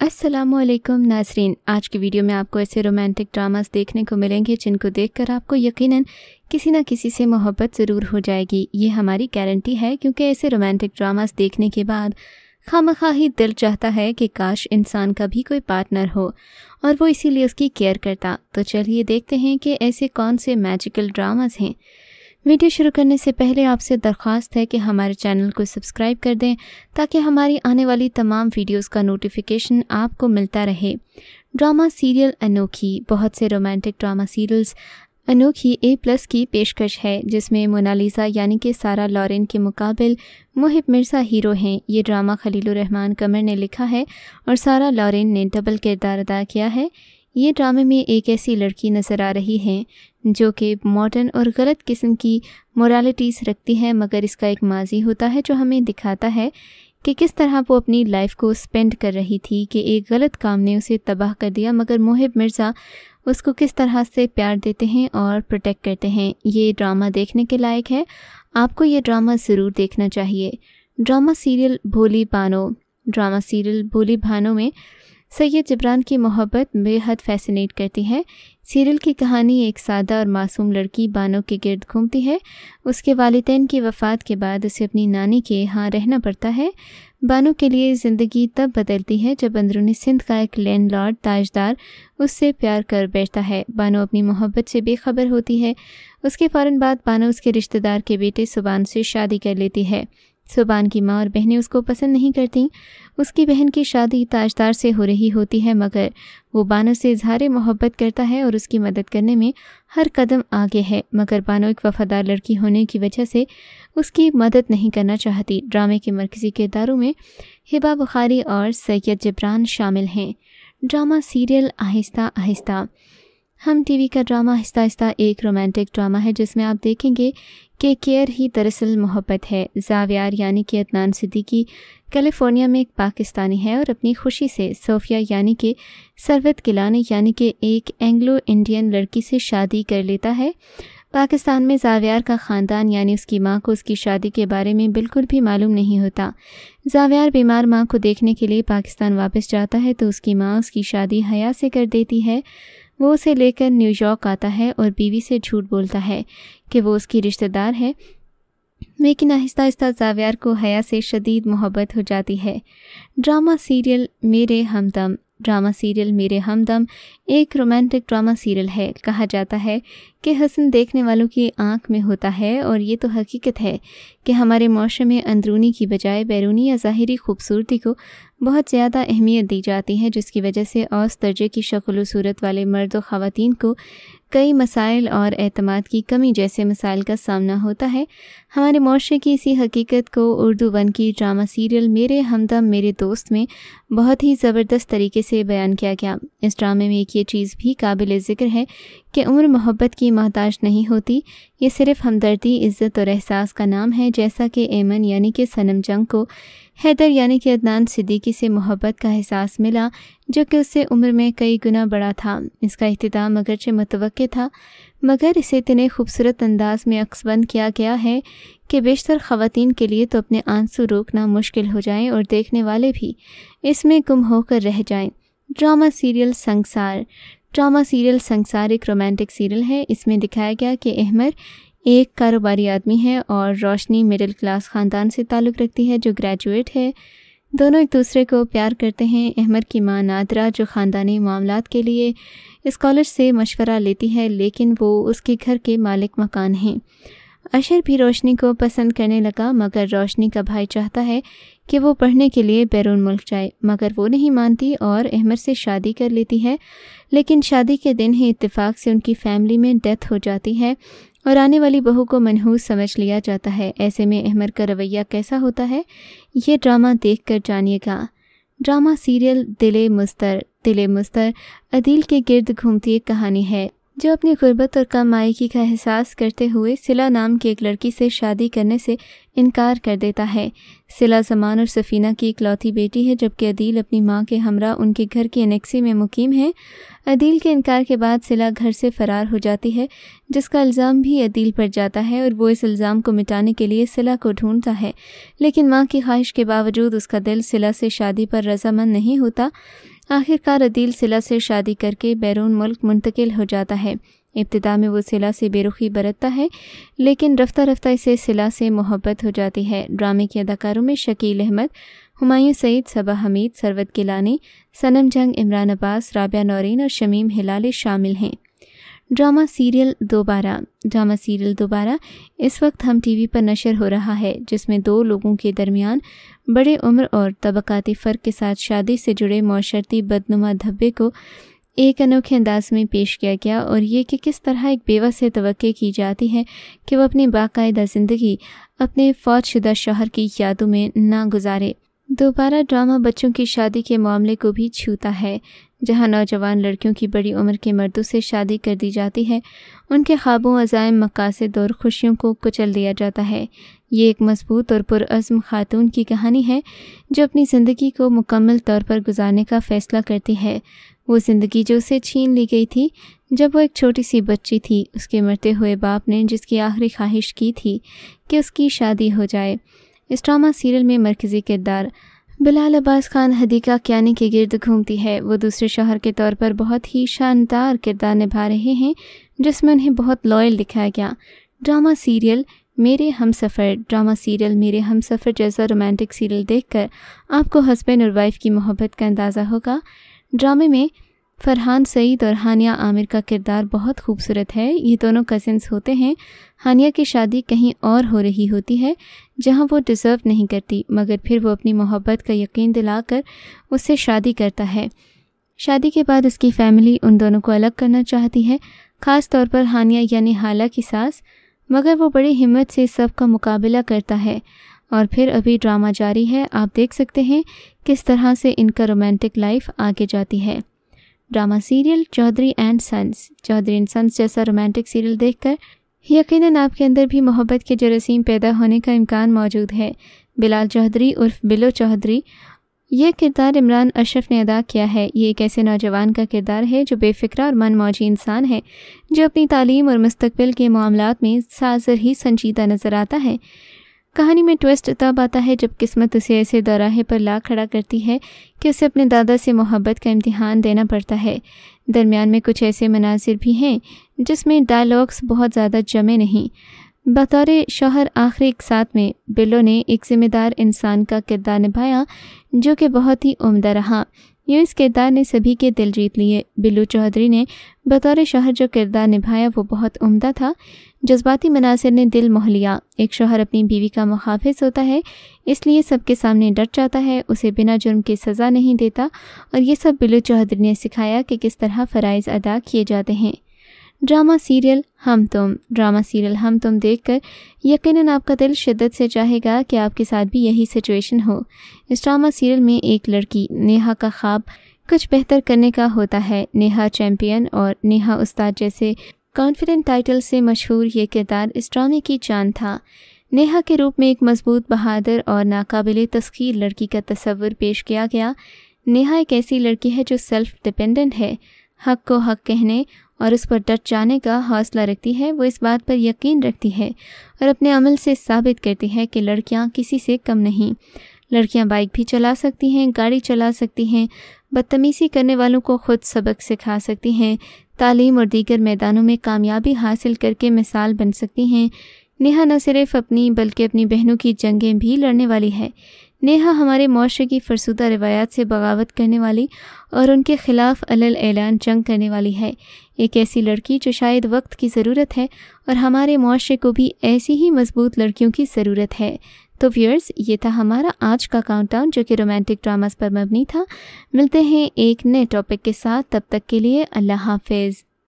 अस्सलामु अलैकुम नाज़रीन, आज की वीडियो में आपको ऐसे रोमांटिक ड्रामास देखने को मिलेंगे जिनको देखकर आपको यकीनन किसी न किसी से मोहब्बत ज़रूर हो जाएगी। ये हमारी गारंटी है, क्योंकि ऐसे रोमांटिक ड्रामास देखने के बाद खामखा ही दिल चाहता है कि काश इंसान का भी कोई पार्टनर हो और वो इसीलिए उसकी केयर करता। तो चलिए देखते हैं कि ऐसे कौन से मैजिकल ड्रामास हैं। वीडियो शुरू करने से पहले आपसे दरख्वास्त है कि हमारे चैनल को सब्सक्राइब कर दें ताकि हमारी आने वाली तमाम वीडियोस का नोटिफिकेशन आपको मिलता रहे। ड्रामा सीरियल अनोखी। बहुत से रोमांटिक ड्रामा सीरियल्स अनोखी A+ की पेशकश है, जिसमें मोनालिसा यानी कि सारा लॉरेन के मुकाबिल मोहिब मिर्ज़ा हीरो हैं। ये ड्रामा खलीलुर रहमान कमर ने लिखा है और सारा लॉरेन ने डबल किरदार अदा किया है। ये ड्रामे में एक ऐसी लड़की नज़र आ रही है जो कि मॉडर्न और गलत किस्म की मोरालिटीज़ रखती है, मगर इसका एक माजी होता है जो हमें दिखाता है कि किस तरह वो अपनी लाइफ को स्पेंड कर रही थी कि एक गलत काम ने उसे तबाह कर दिया, मगर मोहिब मिर्ज़ा उसको किस तरह से प्यार देते हैं और प्रोटेक्ट करते हैं। ये ड्रामा देखने के लायक है, आपको ये ड्रामा ज़रूर देखना चाहिए। ड्रामा सीरियल भोली बानो। ड्रामा सीरियल भोली बानो में सैयद जिब्रान की मोहब्बत बेहद फैसिनेट करती है। सीरियल की कहानी एक सादा और मासूम लड़की बानो के गिर्द घूमती है। उसके वालिदैन की वफ़ात के बाद उसे अपनी नानी के यहाँ रहना पड़ता है। बानो के लिए ज़िंदगी तब बदलती है जब अंदरूनी सिंध का एक लैंडलॉर्ड ताजदार उससे प्यार कर बैठता है। बानो अपनी मोहब्बत से बेखबर होती है। उसके फ़ौरन बाद बानो उसके रिश्तेदार के बेटे सुबान से शादी कर लेती है। सुबान की माँ और बहनें उसको पसंद नहीं करती। उसकी बहन की शादी ताजदार से हो रही होती है, मगर वो बानो से इजहार मोहब्बत करता है और उसकी मदद करने में हर कदम आगे है, मगर बानो एक वफ़ादार लड़की होने की वजह से उसकी मदद नहीं करना चाहती। ड्रामे के मरकज़ी किरदारों में हिबा बुखारी और सैयद जिब्रान शामिल हैं। Drama serial Aahista Aahista. हम टीवी का ड्रामा आहिस्ता आहिस्ता एक रोमांटिक ड्रामा है जिसमें आप देखेंगे कि केयर ही दरअसल मोहब्बत है। जावियार यानी कि अदनान सिद्दीकी कैलिफोर्निया में एक पाकिस्तानी है और अपनी खुशी से सोफिया यानी कि सरवत गिलानी यानी कि एक एंग्लो इंडियन लड़की से शादी कर लेता है। पाकिस्तान में जावियार का ख़ानदान यानी उसकी माँ को उसकी शादी के बारे में बिल्कुल भी मालूम नहीं होता। जावियार बीमार माँ को देखने के लिए पाकिस्तान वापस जाता है तो उसकी माँ उसकी शादी हया से कर देती है। वो उसे लेकर न्यूयॉर्क आता है और बीवी से झूठ बोलता है कि वो उसकी रिश्तेदार है, लेकिन आहिस्ता आहिस्ता जावियार को हया से शदीद मोहब्बत हो जाती है। ड्रामा सीरियल मेरे हमदम। ड्रामा सीरियल मेरे हमदम एक रोमांटिक ड्रामा सीरियल है। कहा जाता है कि हसन देखने वालों की आंख में होता है, और ये तो हकीकत है कि हमारे माशरे में अंदरूनी की बजाय बैरूनी या ज़ाहिरी खूबसूरती को बहुत ज़्यादा अहमियत दी जाती है, जिसकी वजह से औस दर्जे की शक्ल व सूरत वाले मर्द व ख़वातीन को कई मसाइल और एतमाद की कमी जैसे मसाइल का सामना होता है। हमारे माशरे की इसी हकीकत को उर्दू वन की ड्रामा सीरियल मेरे हमदम मेरे दोस्त में बहुत ही ज़बरदस्त तरीके से बयान किया गया। इस ड्रामे में एक ये चीज़ भी काबिल ज़िक्र है कि उम्र मोहब्बत की मोहताज नहीं होती, ये सिर्फ़ हमदर्दी, इज़्ज़त और एहसास का नाम है। जैसा कि एमन यानी कि सनम जंग को हैदर यानी कि अदनान सिद्दीकी से मोहब्बत का एहसास मिला, जो कि उससे उम्र में कई गुना बड़ा था। इसका इख्तिताम अगरचे मुतवक्के था, मगर इसे इतने खूबसूरत अंदाज में अक्सबंद किया गया है कि बेशतर ख़वातीन के लिए तो अपने आंसू रोकना मुश्किल हो जाएं और देखने वाले भी इसमें गुम होकर रह जाएं। ड्रामा सीरियल संसार। ड्रामा सीरियल संसार एक रोमांटिक सीरियल है। इसमें दिखाया गया कि अहमर एक कारोबारी आदमी है और रोशनी मिडिल क्लास ख़ानदान से ताल्लुक़ रखती है जो ग्रेजुएट है। दोनों एक दूसरे को प्यार करते हैं। अहमर की माँ नादरा जो ख़ानदानी मामलात के लिए स्कॉलर से मशवरा लेती है, लेकिन वो उसके घर के मालिक मकान हैं। अशर भी रोशनी को पसंद करने लगा, मगर रोशनी का भाई चाहता है कि वो पढ़ने के लिए बैरून मुल्क जाए, मगर वो नहीं मानती और अहमर से शादी कर लेती है। लेकिन शादी के दिन ही इत्तेफाक से उनकी फैमिली में डेथ हो जाती है और आने वाली बहू को मनहूस समझ लिया जाता है। ऐसे में अहमर का रवैया कैसा होता है, ये ड्रामा देखकर जानिएगा। ड्रामा सीरियल दिले मुस्तर। दिले मुस्तर अदील के गिर्द घूमती एक कहानी है जो अपनी गुर्बत और कम आयकी का एहसास करते हुए सिला नाम की एक लड़की से शादी करने से इनकार कर देता है। सिला ज़मान और सफ़ीना की इकलौती बेटी है, जबकि अदील अपनी माँ के हमरा उनके घर की एनेक्सी में मुकीम है। अदील के इनकार के बाद सिला घर से फ़रार हो जाती है, जिसका इल्ज़ाम भी अदील पर जाता है और वो इस इल्ज़ाम को मिटाने के लिए सिला को ढूंढता है, लेकिन माँ की ख्वाहिश के बावजूद उसका दिल सिला से शादी पर रज़ामंद नहीं होता। आखिरकार अदील सिला से शादी करके बैरून मुल्क मुंतकिल हो जाता है। इब्तिदा में वो सिला से बेरुखी बरतता है, लेकिन रफ्ता रफ्ता इसे सिला से मोहब्बत हो जाती है। ड्रामे के अदाकारों में शकील अहमद, हुमायूं सईद, सबा हमीद, सरवत गिलानी, सनम जंग, इमरान अब्बास, राबिया नौरीन और शमीम हिलाली शामिल हैं। ड्रामा सीरियल दोबारा इस वक्त हम टीवी पर नशर हो रहा है, जिसमें दो लोगों के दरमियान बड़े उम्र और तबकाती फ़र्क के साथ शादी से जुड़े मौशरती बदनुमा धब्बे को एक अनोखे अंदाज में पेश किया गया, और ये कि किस तरह एक बेवा से तवक्के की जाती है कि वह अपनी बाकायदा ज़िंदगी अपने फौतशुदा शौहर की यादों में ना गुजारे। दोबारा ड्रामा बच्चों की शादी के मामले को भी छूता है, जहां नौजवान लड़कियों की बड़ी उम्र के मर्दों से शादी कर दी जाती है। उनके ख्वाबों, अज़ाइम, मकासद और खुशियों को कुचल दिया जाता है। ये एक मजबूत और पुरअज़्म खातून की कहानी है जो अपनी ज़िंदगी को मुकम्मल तौर पर गुजारने का फ़ैसला करती है। वो ज़िंदगी जो उसे छीन ली गई थी जब वो एक छोटी सी बच्ची थी। उसके मरते हुए बाप ने जिसकी आखिरी ख्वाहिश की थी कि उसकी शादी हो जाए। इस ड्रामा सीरियल में मरकज़ी किरदार बिलाल अब्बास खान हदीका कियानी के गिर्द घूमती है। वो दूसरे शौहर के तौर पर बहुत ही शानदार किरदार निभा रहे हैं, जिसमें उन्हें बहुत लॉयल दिखाया गया। ड्रामा सीरियल मेरे हमसफ़र जैसा रोमांटिक सीरियल देखकर आपको हस्बैंड और वाइफ की मोहब्बत का अंदाज़ा होगा। ड्रामे में फरहान सईद और हानिया आमिर का किरदार बहुत खूबसूरत है। ये दोनों कज़िन्स होते हैं। हानिया की शादी कहीं और हो रही होती है जहां वो डिज़र्व नहीं करती, मगर फिर वो अपनी मोहब्बत का यकीन दिलाकर उससे शादी करता है। शादी के बाद उसकी फ़ैमिली उन दोनों को अलग करना चाहती है, ख़ास तौर पर हानिया यानी हाला की सास, मगर वो बड़ी हिम्मत से सब का मुकाबला करता है। और फिर अभी ड्रामा जारी है। आप देख सकते हैं किस तरह से इनका रोमांटिक लाइफ आगे जाती है। ड्रामा सीरियल चौधरी एंड सन्स जैसा रोमांटिक सीरियल देखकर यकीनन आपके अंदर भी मोहब्बत के जरासीम पैदा होने का इम्कान मौजूद है। बिलाल चौधरी उर्फ बिलो चौधरी, ये किरदार इमरान अशरफ ने अदा किया है। ये एक ऐसे नौजवान का किरदार है जो बेफिक्रा और मनमौजी इंसान है, जो अपनी तालीम और मुस्तकबिल के मामलात में साज़र ही संजीदा नज़र आता है। कहानी में ट्विस्ट तब आता है जब किस्मत उसे ऐसे दौराहे पर ला खड़ा करती है कि उसे अपने दादा से मोहब्बत का इम्तिहान देना पड़ता है। दरमियान में कुछ ऐसे मनासिर भी हैं जिसमें डायलॉग्स बहुत ज़्यादा जमे नहीं। बतौर शौहर आखिरी एक साथ में बिलो ने एक ज़िम्मेदार इंसान का किरदार निभाया जो कि बहुत ही उम्दा रहा। यूँ इस किरदार ने सभी के दिल जीत लिए। बिल्लू चौधरी ने बतौर शौहर जो किरदार निभाया वो बहुत उम्दा था। जज्बाती मनासिर ने दिल मोह लिया। एक शौहर अपनी बीवी का मुहाफ़िज़ होता है, इसलिए सबके सामने डट जाता है, उसे बिना जुर्म के सज़ा नहीं देता, और ये सब बिल्लू चौधरी ने सिखाया कि किस तरह फ़राइज़ अदा किए जाते हैं। ड्रामा सीरियल हम तुम देखकर यकीनन आपका दिल शिद्दत से चाहेगा कि आपके साथ भी यही सिचुएशन हो। इस ड्रामा सीरियल में एक लड़की नेहा का ख्वाब कुछ बेहतर करने का होता है। नेहा चैम्पियन और नेहा उस्ताद जैसे कॉन्फिडेंट टाइटल से मशहूर ये किरदार इस ड्रामे की जान था। नेहा के रूप में एक मजबूत, बहादुर और नाकाबिले तस्खीर लड़की का तस्वुर पेश किया गया। नेहा एक ऐसी लड़की है जो सेल्फ डिपेंडेंट है, हक़ को हक़ कहने और उस पर डट जाने का हौसला रखती है। वो इस बात पर यकीन रखती है और अपने अमल से साबित करती है कि लड़कियां किसी से कम नहीं। लड़कियां बाइक भी चला सकती हैं, गाड़ी चला सकती हैं, बदतमीज़ी करने वालों को खुद सबक सिखा सकती हैं, तालीम और दीगर मैदानों में कामयाबी हासिल करके मिसाल बन सकती हैं। नेहा न सिर्फ अपनी बल्कि अपनी बहनों की जंगें भी लड़ने वाली है। नेहा हमारे माशरे की फरसुदा रिवायात से बगावत करने वाली और उनके ख़िलाफ़ अलल ऐलान जंग करने वाली है। एक ऐसी लड़की जो शायद वक्त की ज़रूरत है और हमारे माशरे को भी ऐसी ही मजबूत लड़कियों की ज़रूरत है। तो व्यूअर्स, ये था हमारा आज का काउंटडाउन जो कि रोमांटिक ड्रामास पर मबनी था। मिलते हैं एक नए टॉपिक के साथ, तब तक के लिए अल्लाह हाफ़िज़।